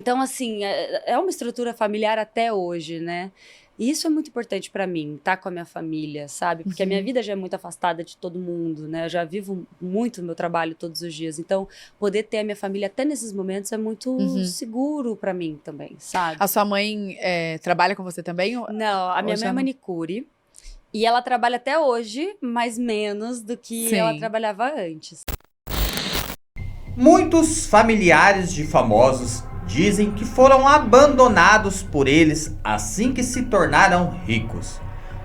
Então, assim, é uma estrutura familiar até hoje, né? E isso é muito importante pra mim, estar com a minha família, sabe? Porque a minha vida já é muito afastada de todo mundo, né? Eu já vivo muito no meu trabalho todos os dias. Então, poder ter a minha família até nesses momentos é muito seguro pra mim também, sabe? A sua mãe trabalha com você também? Não, a minha mãe é manicure. E ela trabalha até hoje, mas menos do que ela trabalhava antes. Muitos familiares de famosos dizem que foram abandonados por eles assim que se tornaram ricos.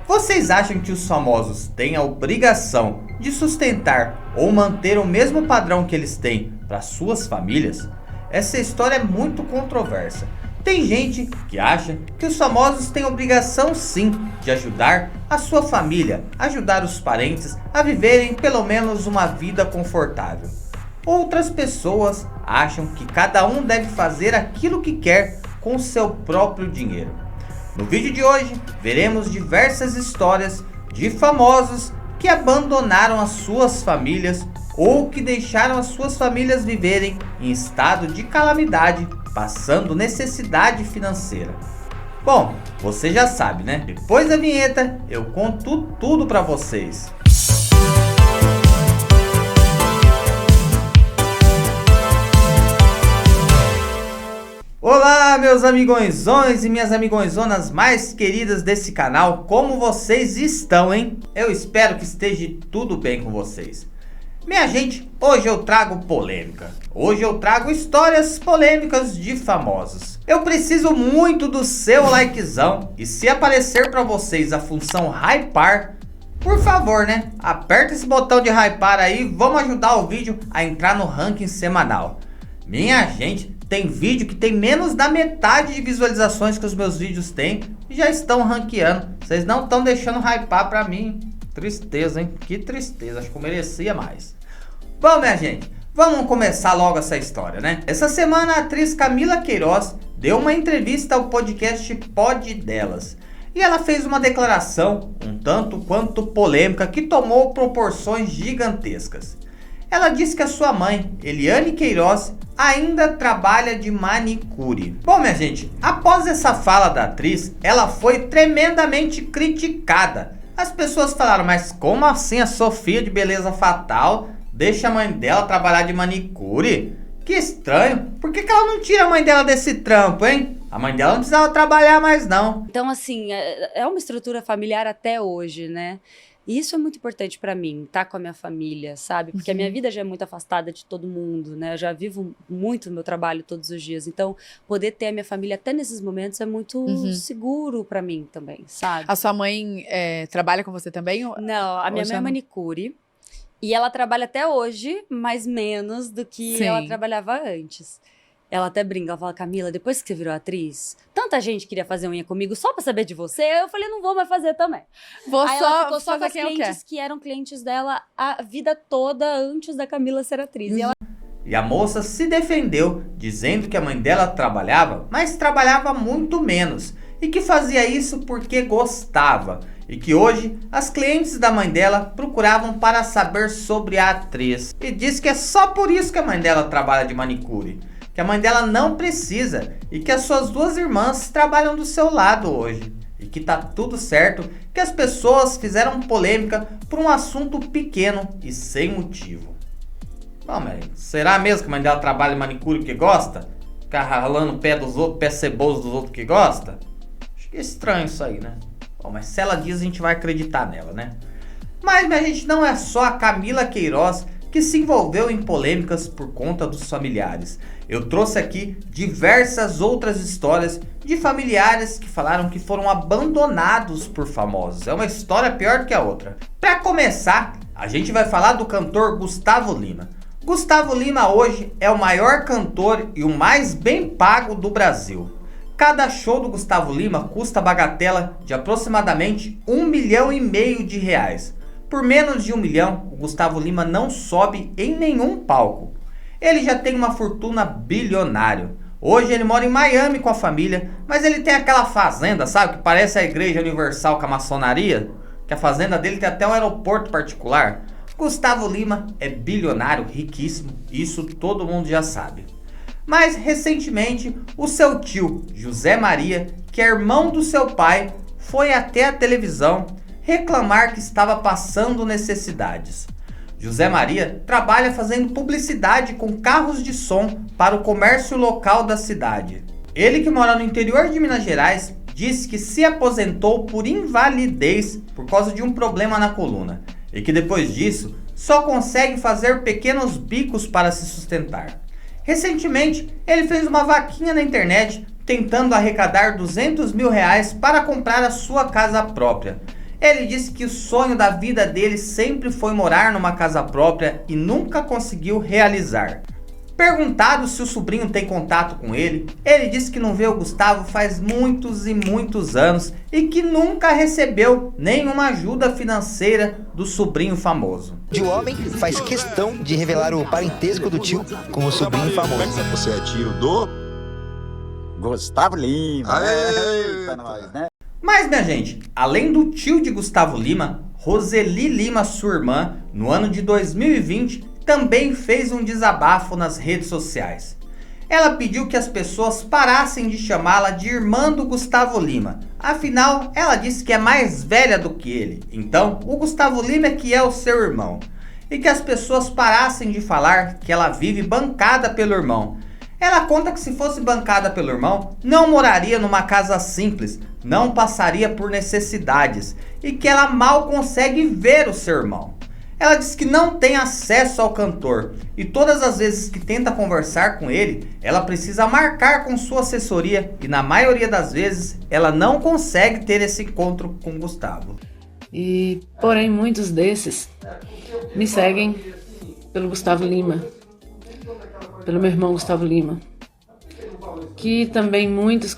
Vocês acham que os famosos têm a obrigação de sustentar ou manter o mesmo padrão que eles têm para suas famílias? Essa história é muito controversa. Tem gente que acha que os famosos têm obrigação sim de ajudar a sua família, ajudar os parentes a viverem pelo menos uma vida confortável. Outras pessoas acham que cada um deve fazer aquilo que quer com o seu próprio dinheiro. No vídeo de hoje, veremos diversas histórias de famosos que abandonaram as suas famílias ou que deixaram as suas famílias viverem em estado de calamidade, passando necessidade financeira. Bom, você já sabe, né? Depois da vinheta, eu conto tudo pra vocês. Olá, meus amigõezões e minhas amigõezonas mais queridas desse canal, como vocês estão, hein? Eu espero que esteja tudo bem com vocês. Minha gente, hoje eu trago polêmica. Hoje eu trago histórias polêmicas de famosos. Eu preciso muito do seu likezão e se aparecer para vocês a função hypar, por favor, né? Aperta esse botão de hypar aí, vamos ajudar o vídeo a entrar no ranking semanal. Minha gente, tem vídeo que tem menos da metade de visualizações que os meus vídeos têm e já estão ranqueando. Vocês não estão deixando hypar pra mim. Tristeza, hein? Que tristeza, acho que eu merecia mais. Bom, minha gente, vamos começar logo essa história, né? Essa semana a atriz Camila Queiroz deu uma entrevista ao podcast Pod Delas. E ela fez uma declaração um tanto quanto polêmica que tomou proporções gigantescas. Ela disse que a sua mãe, Eliane Queiroz, ainda trabalha de manicure. Bom, minha gente, após essa fala da atriz, ela foi tremendamente criticada. As pessoas falaram, mas como assim a Sofia de Beleza Fatal deixa a mãe dela trabalhar de manicure? Que estranho, por que ela não tira a mãe dela desse trampo, hein? A mãe dela não precisava trabalhar mais não. Então, assim, é uma estrutura familiar até hoje, né? E isso é muito importante pra mim, estar com a minha família, sabe? Porque a minha vida já é muito afastada de todo mundo, né? Eu já vivo muito no meu trabalho todos os dias. Então, poder ter a minha família até nesses momentos é muito seguro pra mim também, sabe? A sua mãe trabalha com você também? Não, a minha mãe é manicure. E ela trabalha até hoje, mas menos do que ela trabalhava antes. Ela até brinca, ela fala, Camila, depois que você virou atriz, tanta gente queria fazer unha comigo só pra saber de você, eu falei, não vou mais fazer também. Aí ela ficou só com as clientes que eram clientes dela a vida toda antes da Camila ser atriz. E a moça se defendeu, dizendo que a mãe dela trabalhava, mas trabalhava muito menos. E que fazia isso porque gostava. E que hoje as clientes da mãe dela procuravam para saber sobre a atriz. E diz que é só por isso que a mãe dela trabalha de manicure. Que a mãe dela não precisa e que as suas duas irmãs trabalham do seu lado hoje. E que tá tudo certo, que as pessoas fizeram polêmica por um assunto pequeno e sem motivo. Bom, mas será mesmo que a mãe dela trabalha de manicure porque gosta? Ficar ralando o pé dos outros, pé ceboso dos outros que gosta? Acho que é estranho isso aí, né? Bom, mas se ela diz, a gente vai acreditar nela, né? Mas, minha gente, não é só a Camila Queiroz que se envolveu em polêmicas por conta dos familiares. Eu trouxe aqui diversas outras histórias de familiares que falaram que foram abandonados por famosos. É uma história pior do que a outra. Para começar, a gente vai falar do cantor Gustavo Lima. Gustavo Lima hoje é o maior cantor e o mais bem pago do Brasil. Cada show do Gustavo Lima custa bagatela de aproximadamente R$1,5 milhão de reais. Por menos de 1 milhão, o Gustavo Lima não sobe em nenhum palco. Ele já tem uma fortuna bilionária. Hoje ele mora em Miami com a família, mas ele tem aquela fazenda, sabe? Que parece a Igreja Universal com a maçonaria. Que a fazenda dele tem até um aeroporto particular. Gustavo Lima é bilionário, riquíssimo, isso todo mundo já sabe. Mas recentemente o seu tio, José Maria, que é irmão do seu pai, foi até a televisão reclamar que estava passando necessidades. José Maria trabalha fazendo publicidade com carros de som para o comércio local da cidade. Ele, que mora no interior de Minas Gerais, disse que se aposentou por invalidez por causa de um problema na coluna e que depois disso só consegue fazer pequenos bicos para se sustentar. Recentemente, ele fez uma vaquinha na internet tentando arrecadar R$200 mil para comprar a sua casa própria. Ele disse que o sonho da vida dele sempre foi morar numa casa própria e nunca conseguiu realizar. Perguntado se o sobrinho tem contato com ele disse que não vê o Gustavo faz muitos e muitos anos e que nunca recebeu nenhuma ajuda financeira do sobrinho famoso. O homem faz questão de revelar o parentesco do tio com o sobrinho famoso. Você é tio do Gustavo Lima. Eita, nós, né? Mas, minha gente, além do tio de Gustavo Lima, Roseli Lima, sua irmã, no ano de 2020, também fez um desabafo nas redes sociais. Ela pediu que as pessoas parassem de chamá-la de irmã do Gustavo Lima. Afinal, ela disse que é mais velha do que ele. Então, o Gustavo Lima é que é o seu irmão. E que as pessoas parassem de falar que ela vive bancada pelo irmão. Ela conta que se fosse bancada pelo irmão, não moraria numa casa simples, não passaria por necessidades e que ela mal consegue ver o seu irmão. Ela diz que não tem acesso ao cantor e todas as vezes que tenta conversar com ele, ela precisa marcar com sua assessoria e na maioria das vezes ela não consegue ter esse encontro com Gustavo. Porém, muitos desses me seguem pelo Gustavo Lima, pelo meu irmão Gustavo Lima, que também muitos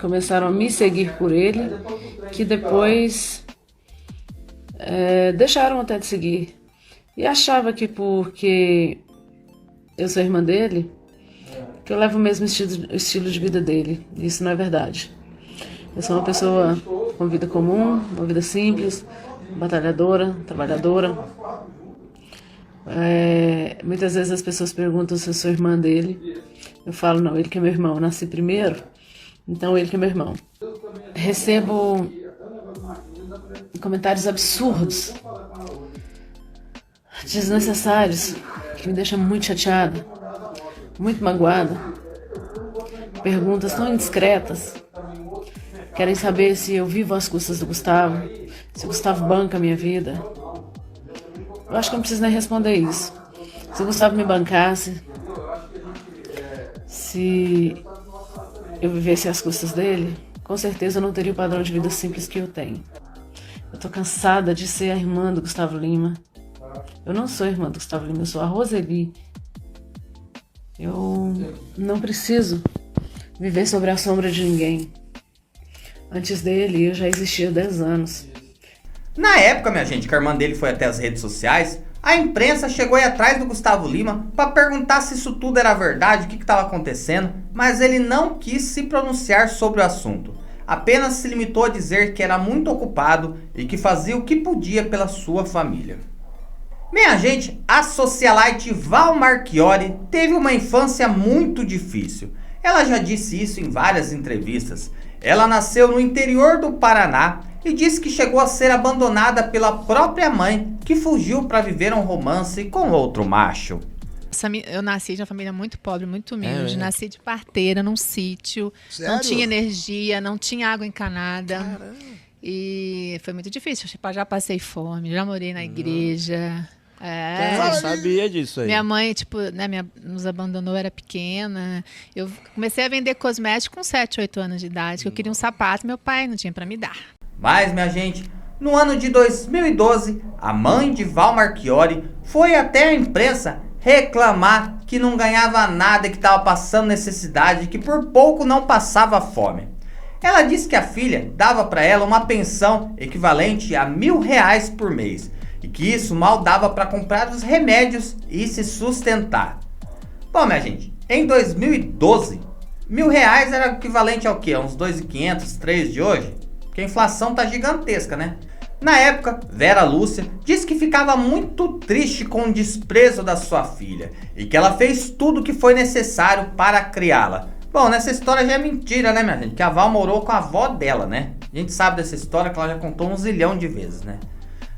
começaram a me seguir por ele, que depois deixaram até de seguir. E achava que porque eu sou irmã dele, que eu levo o mesmo estilo de vida dele. Isso não é verdade. Eu sou uma pessoa com vida comum, uma vida simples, batalhadora, trabalhadora. Muitas vezes as pessoas perguntam se eu sou irmã dele. Eu falo, não, ele que é meu irmão. Eu nasci primeiro, então ele que é meu irmão. Recebo comentários absurdos, desnecessários, que me deixam muito chateada, muito magoada. Perguntas tão indiscretas. Querem saber se eu vivo às custas do Gustavo, se o Gustavo banca a minha vida. Eu acho que não preciso nem responder isso. Se o Gustavo me bancasse, se eu vivesse às custas dele, com certeza eu não teria o padrão de vida simples que eu tenho. Eu tô cansada de ser a irmã do Gustavo Lima. Eu não sou a irmã do Gustavo Lima, eu sou a Roseli. Eu não preciso viver sobre a sombra de ninguém. Antes dele, eu já existia há 10 anos. Na época, minha gente, que a irmã dele foi até as redes sociais, a imprensa chegou aí atrás do Gustavo Lima para perguntar se isso tudo era verdade, o que estava acontecendo, mas ele não quis se pronunciar sobre o assunto. Apenas se limitou a dizer que era muito ocupado e que fazia o que podia pela sua família. Minha gente, a socialite Val Marchiori teve uma infância muito difícil. Ela já disse isso em várias entrevistas. Ela nasceu no interior do Paraná e disse que chegou a ser abandonada pela própria mãe, que fugiu para viver um romance com outro macho. Eu nasci de uma família muito pobre, muito humilde. Nasci de parteira, num sítio. Sério? Não tinha energia, não tinha água encanada. Caramba. E foi muito difícil. Já passei fome, já morei na igreja. Eu não sabia disso aí. Minha mãe, nos abandonou, era pequena. Eu comecei a vender cosméticos com 7, 8 anos de idade. Que eu queria um sapato, meu pai não tinha para me dar. Mas, minha gente, no ano de 2012, a mãe de Val Marchiori foi até a imprensa reclamar que não ganhava nada, que estava passando necessidade, que por pouco não passava fome. Ela disse que a filha dava para ela uma pensão equivalente a R$1.000 por mês e que isso mal dava para comprar os remédios e se sustentar. Bom, minha gente, em 2012, R$1.000 era equivalente ao quê? Uns 2.500, 3 de hoje? Porque a inflação tá gigantesca, né? Na época, Vera Lúcia disse que ficava muito triste com o desprezo da sua filha e que ela fez tudo o que foi necessário para criá-la. Bom, nessa história já é mentira, né, minha gente? Que a Val morou com a avó dela, né? A gente sabe dessa história que ela já contou 1 zilhão de vezes, né?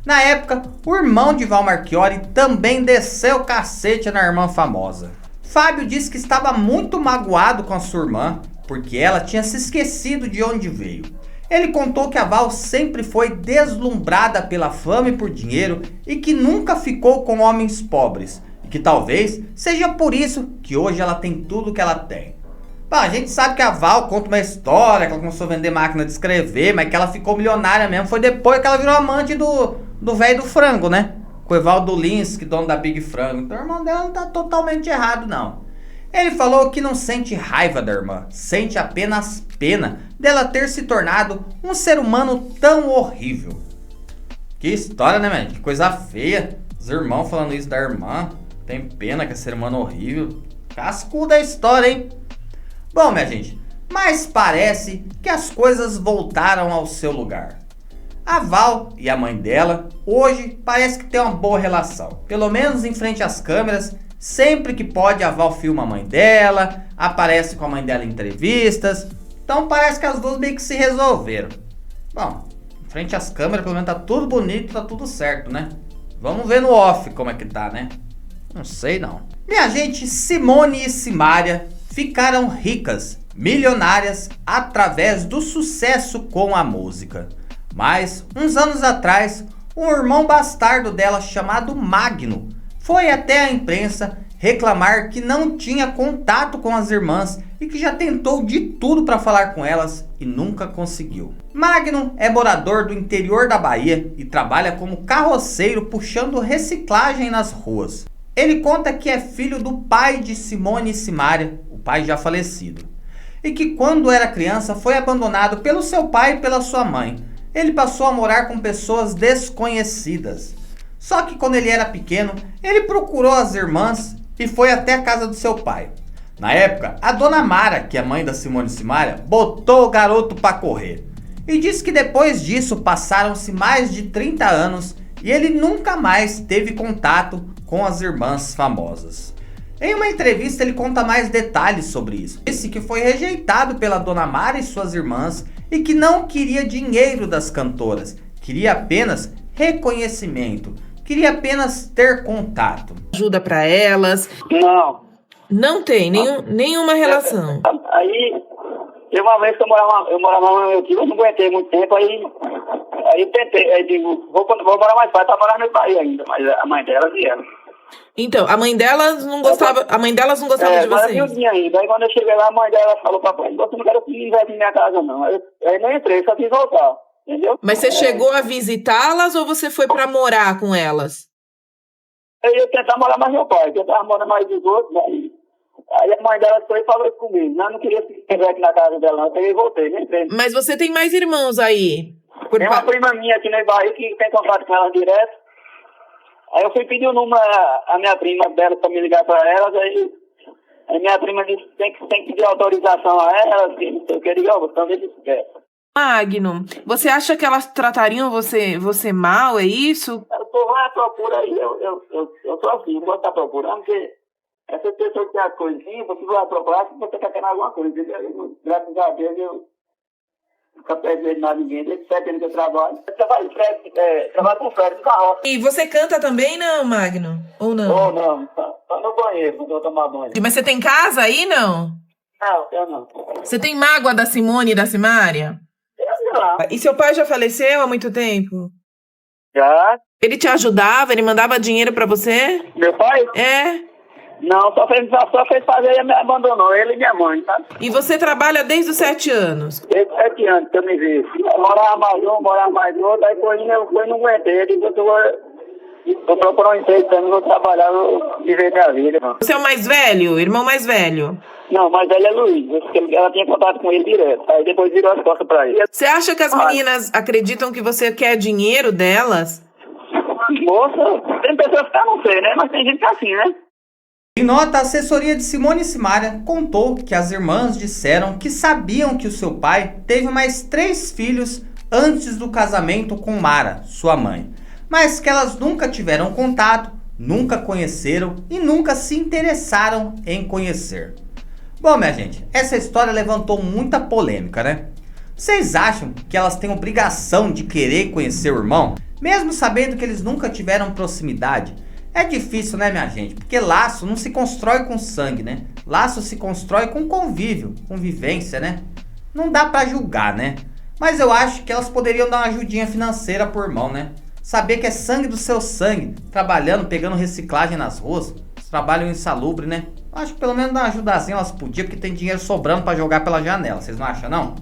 Na época, o irmão de Val Marchiori também desceu o cacete na irmã famosa. Fábio disse que estava muito magoado com a sua irmã, porque ela tinha se esquecido de onde veio. Ele contou que a Val sempre foi deslumbrada pela fama e por dinheiro e que nunca ficou com homens pobres. E que talvez seja por isso que hoje ela tem tudo que ela tem. Bom, a gente sabe que a Val conta uma história, que ela começou a vender máquina de escrever, mas que ela ficou milionária mesmo. Foi depois que ela virou amante do velho do frango, né? Com o Evaldo Linsky, dono da Big Frango. Então o irmão dela não tá totalmente errado, não. Ele falou que não sente raiva da irmã, sente apenas pena dela ter se tornado um ser humano tão horrível. Que história, né, velho? Que coisa feia. Os irmãos falando isso da irmã. Tem pena que é ser humano horrível. Cascuda a história, hein? Bom, minha gente, mas parece que as coisas voltaram ao seu lugar. A Val e a mãe dela hoje parece que tem uma boa relação. Pelo menos em frente às câmeras. Sempre que pode, a Val filma a mãe dela, aparece com a mãe dela em entrevistas. Então parece que as duas meio que se resolveram. Bom, em frente às câmeras, pelo menos tá tudo bonito, tá tudo certo, né? Vamos ver no off como é que tá, né? Não sei não. Minha gente, Simone e Simária ficaram ricas, milionárias, através do sucesso com a música. Mas, uns anos atrás, um irmão bastardo dela chamado Magno foi até a imprensa reclamar que não tinha contato com as irmãs e que já tentou de tudo para falar com elas e nunca conseguiu. Magno é morador do interior da Bahia e trabalha como carroceiro puxando reciclagem nas ruas. Ele conta que é filho do pai de Simone e Simária, o pai já falecido, e que quando era criança foi abandonado pelo seu pai e pela sua mãe. Ele passou a morar com pessoas desconhecidas. Só que quando ele era pequeno, ele procurou as irmãs e foi até a casa do seu pai. Na época, a dona Mara, que é mãe da Simone e Simária, botou o garoto para correr. E disse que depois disso passaram-se mais de 30 anos e ele nunca mais teve contato com as irmãs famosas. Em uma entrevista ele conta mais detalhes sobre isso. Disse que foi rejeitado pela dona Mara e suas irmãs e que não queria dinheiro das cantoras, queria apenas reconhecimento. Queria apenas ter contato. Ajuda pra elas? Não. Não tem nenhuma relação. Aí, teve uma vez que eu morava no meu tio, eu não aguentei muito tempo, aí eu tentei, aí digo, vou morar mais perto, pra morar no meu país ainda, mas a mãe delas e ela. Então, a mãe delas não gostava, de vocês? Ainda. Aí quando eu cheguei lá, a mãe dela falou pra mim, você não quer que eu investe em minha casa não. Aí não entrei, só quis voltar. Entendeu? Mas você chegou a visitá-las ou você foi pra morar com elas? Eu ia tentar morar mais meu pai, tentar morar mais dos outros. Aí a mãe dela foi e falou isso comigo. Não queria se estiver aqui na casa dela, não. Eu peguei e voltei, nem entrei. Mas você tem mais irmãos aí? Tem uma prima minha aqui na Bahia que tem contato com ela direto. Aí eu fui pedir o número a minha prima dela pra me ligar pra elas. Aí minha prima disse que tem que pedir autorização a elas. Que não sei o que. Eu digo, ó, você não quer. Magno, você acha que elas tratariam você mal, é isso? Eu tô lá à procura aí, eu tô assim, não vou estar procurando, porque essas pessoas que tem as coisinhas, você vai procurar se você quer ganhar alguma coisa. Graças a Deus, eu nunca perdi nada ninguém, desde 7 anos que eu trabalho. Eu trabalho com frete, com carroça. E você canta também, não, Magno? Ou não? Ou não, só no banheiro, quando eu tomar banho. Mas você tem casa aí, não? Não, eu não. Você tem mágoa da Simone e da Simária? Não. E seu pai já faleceu há muito tempo? Já. Ele te ajudava? Ele mandava dinheiro pra você? Meu pai? É. Não, só fez fazer e me abandonou, ele e minha mãe, tá? E você trabalha desde os 7 anos? Desde 7 anos que eu me vi. Morava mais outro, aí foi não aguentei. Eu disse, vou procurar um emprego também, vou trabalhar, vou viver minha vida. Mano. Você é o mais velho? Irmão mais velho? Não, mas ela é Luiz, ela tinha contato com ele direto, aí depois virou as costas pra ele. Você acha que as meninas acreditam que você quer dinheiro delas? Moça, tem pessoas que eu não sei, né? Mas tem gente que é assim, né? Em nota, a assessoria de Simone e Simária contou que as irmãs disseram que sabiam que o seu pai teve mais 3 filhos antes do casamento com Mara, sua mãe, mas que elas nunca tiveram contato, nunca conheceram e nunca se interessaram em conhecer. Bom, minha gente, essa história levantou muita polêmica, né? Vocês acham que elas têm obrigação de querer conhecer o irmão, mesmo sabendo que eles nunca tiveram proximidade? É difícil, né, minha gente? Porque laço não se constrói com sangue, né? Laço se constrói com convívio, convivência, né? Não dá pra julgar, né? Mas eu acho que elas poderiam dar uma ajudinha financeira pro irmão, né? Saber que é sangue do seu sangue, trabalhando, pegando reciclagem nas ruas, trabalham insalubre, né? Acho que pelo menos dar uma ajudazinha elas podiam, porque tem dinheiro sobrando pra jogar pela janela, vocês não acham, não?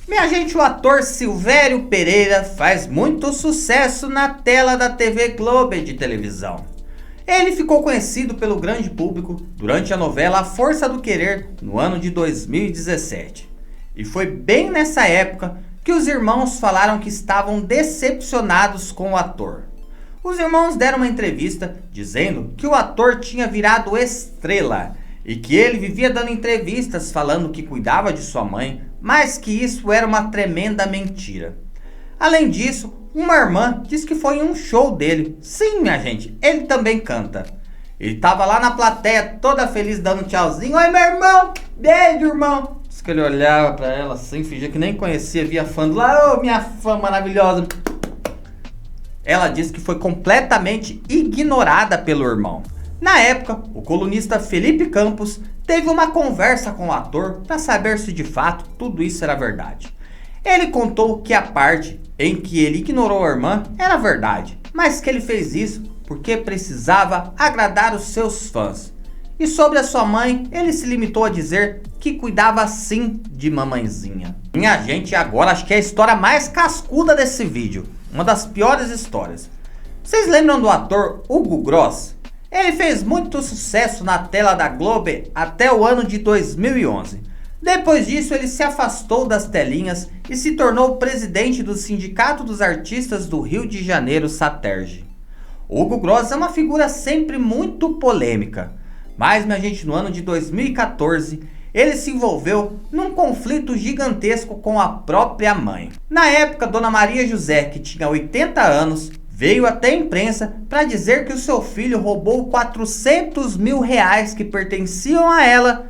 Minha gente, o ator Silvério Pereira faz muito sucesso na tela da TV Globo de televisão. Ele ficou conhecido pelo grande público durante a novela A Força do Querer, no ano de 2017. E foi bem nessa época que os irmãos falaram que estavam decepcionados com o ator. Os irmãos deram uma entrevista dizendo que o ator tinha virado estrela e que ele vivia dando entrevistas falando que cuidava de sua mãe, mas que isso era uma tremenda mentira. Além disso, uma irmã disse que foi em um show dele. Sim, minha gente, ele também canta. Ele tava lá na plateia toda feliz dando tchauzinho. Oi, meu irmão! Beijo, irmão! Diz que ele olhava pra ela assim, fingia que nem conhecia, via fã do lá. Ô, minha fã maravilhosa! Ela disse que foi completamente ignorada pelo irmão. Na época, o colunista Felipe Campos teve uma conversa com o ator para saber se de fato tudo isso era verdade. Ele contou que a parte em que ele ignorou a irmã era verdade, mas que ele fez isso porque precisava agradar os seus fãs. E sobre a sua mãe, ele se limitou a dizer que cuidava sim de mamãezinha. Minha gente, agora acho que é a história mais cascuda desse vídeo, uma das piores histórias. Vocês lembram do ator Hugo Gross? Ele fez muito sucesso na tela da Globo até o ano de 2011. Depois disso, ele se afastou das telinhas e se tornou presidente do Sindicato dos Artistas do Rio de Janeiro, Saterge. Hugo Gross é uma figura sempre muito polêmica, mas, minha gente, no ano de 2014, ele se envolveu num conflito gigantesco com a própria mãe. Na época, Dona Maria José, que tinha 80 anos, veio até a imprensa para dizer que o seu filho roubou 400 mil reais que pertenciam a ela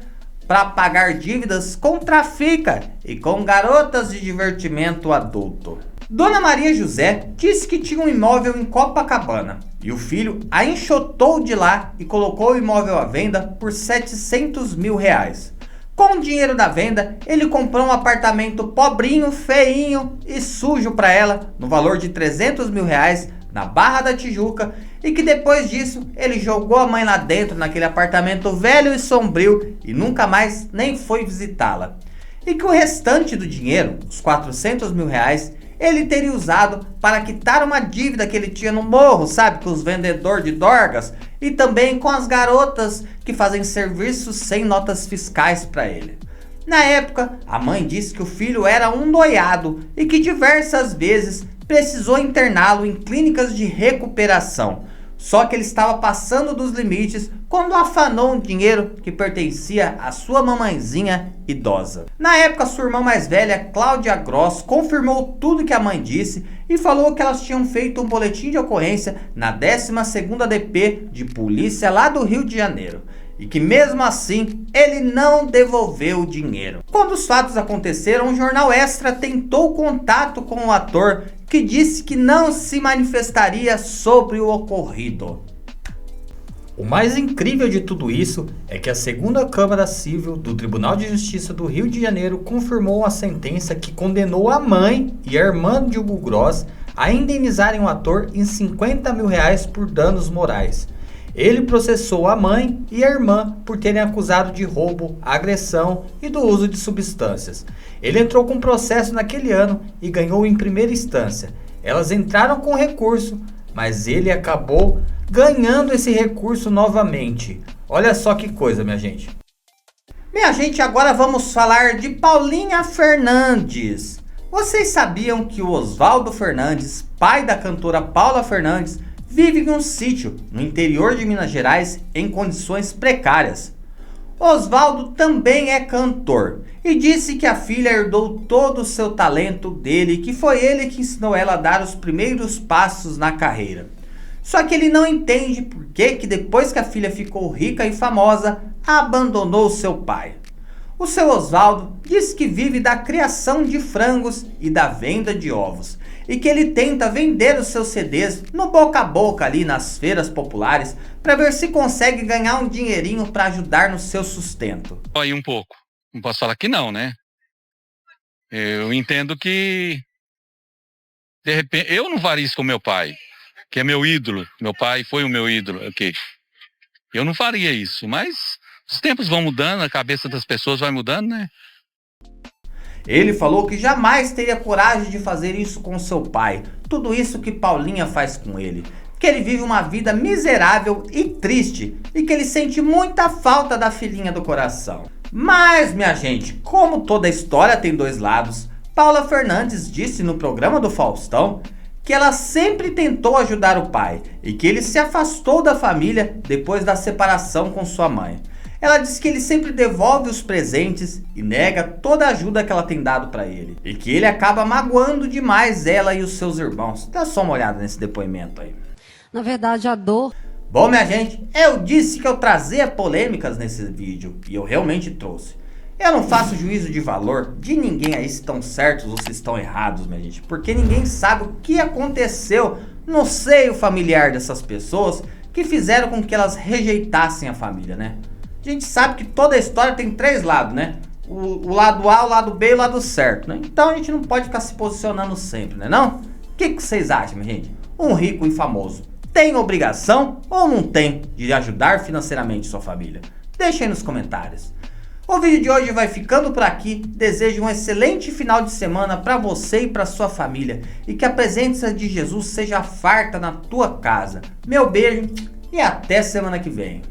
para pagar dívidas com trafica e com garotas de divertimento adulto. Dona Maria José disse que tinha um imóvel em Copacabana e o filho a enxotou de lá e colocou o imóvel à venda por 700 mil reais. Com o dinheiro da venda, ele comprou um apartamento pobrinho, feinho e sujo para ela, no valor de 300 mil reais, na Barra da Tijuca, e que depois disso ele jogou a mãe lá dentro naquele apartamento velho e sombrio e nunca mais nem foi visitá-la. E que o restante do dinheiro, os 400 mil reais, ele teria usado para quitar uma dívida que ele tinha no morro, sabe, com os vendedores de dorgas e também com as garotas que fazem serviços sem notas fiscais para ele. Na época, a mãe disse que o filho era um noiado e que diversas vezes precisou interná-lo em clínicas de recuperação. Só que ele estava passando dos limites quando afanou um dinheiro que pertencia à sua mamãezinha idosa. Na época, sua irmã mais velha, Cláudia Gross, confirmou tudo que a mãe disse e falou que elas tinham feito um boletim de ocorrência na 12ª DP de polícia lá do Rio de Janeiro. E que mesmo assim, ele não devolveu o dinheiro. Quando os fatos aconteceram, o Jornal Extra tentou contato com o ator, que disse que não se manifestaria sobre o ocorrido. O mais incrível de tudo isso é que a 2ª Câmara Civil do Tribunal de Justiça do Rio de Janeiro confirmou a sentença que condenou a mãe e a irmã de Hugo Gross a indenizarem o ator em 50 mil reais por danos morais. Ele processou a mãe e a irmã por terem acusado de roubo, agressão e do uso de substâncias. Ele entrou com processo naquele ano e ganhou em primeira instância. Elas entraram com recurso, mas ele acabou ganhando esse recurso novamente. Olha só que coisa, minha gente. Minha gente, agora vamos falar de Paulinha Fernandes. Vocês sabiam que o Oswaldo Fernandes, pai da cantora Paula Fernandes, vive em um sítio no interior de Minas Gerais em condições precárias? Oswaldo também é cantor e disse que a filha herdou todo o seu talento dele e que foi ele que ensinou ela a dar os primeiros passos na carreira. Só que ele não entende por que depois que a filha ficou rica e famosa, abandonou seu pai. O seu Oswaldo diz que vive da criação de frangos e da venda de ovos e que ele tenta vender os seus CDs no boca a boca ali nas feiras populares para ver se consegue ganhar um dinheirinho para ajudar no seu sustento. Aí um pouco. Não posso falar que não, né? Eu entendo que de repente eu não faria isso com meu pai, que é meu ídolo. Meu pai foi o meu ídolo, ok? Eu não faria isso, mas os tempos vão mudando, a cabeça das pessoas vai mudando, né? Ele falou que jamais teria coragem de fazer isso com seu pai, tudo isso que Paulinha faz com ele, que ele vive uma vida miserável e triste e que ele sente muita falta da filhinha do coração. Mas, minha gente, como toda história tem dois lados, Paula Fernandes disse no programa do Faustão que ela sempre tentou ajudar o pai e que ele se afastou da família depois da separação com sua mãe. Ela diz que ele sempre devolve os presentes e nega toda a ajuda que ela tem dado para ele. E que ele acaba magoando demais ela e os seus irmãos. Dá só uma olhada nesse depoimento aí. Na verdade, a dor... Bom, minha gente, eu disse que eu trazia polêmicas nesse vídeo. E eu realmente trouxe. Eu não faço juízo de valor de ninguém aí se estão certos ou se estão errados, minha gente. Porque ninguém sabe o que aconteceu no seio familiar dessas pessoas que fizeram com que elas rejeitassem a família, né? A gente sabe que toda a história tem três lados, né? O lado A, o lado B e o lado certo, né? Então a gente não pode ficar se posicionando sempre, né não? O que vocês acham, minha gente? Um rico e famoso tem obrigação ou não tem de ajudar financeiramente sua família? Deixa aí nos comentários. O vídeo de hoje vai ficando por aqui. Desejo um excelente final de semana para você e para sua família. E que a presença de Jesus seja farta na tua casa. Meu beijo e até semana que vem.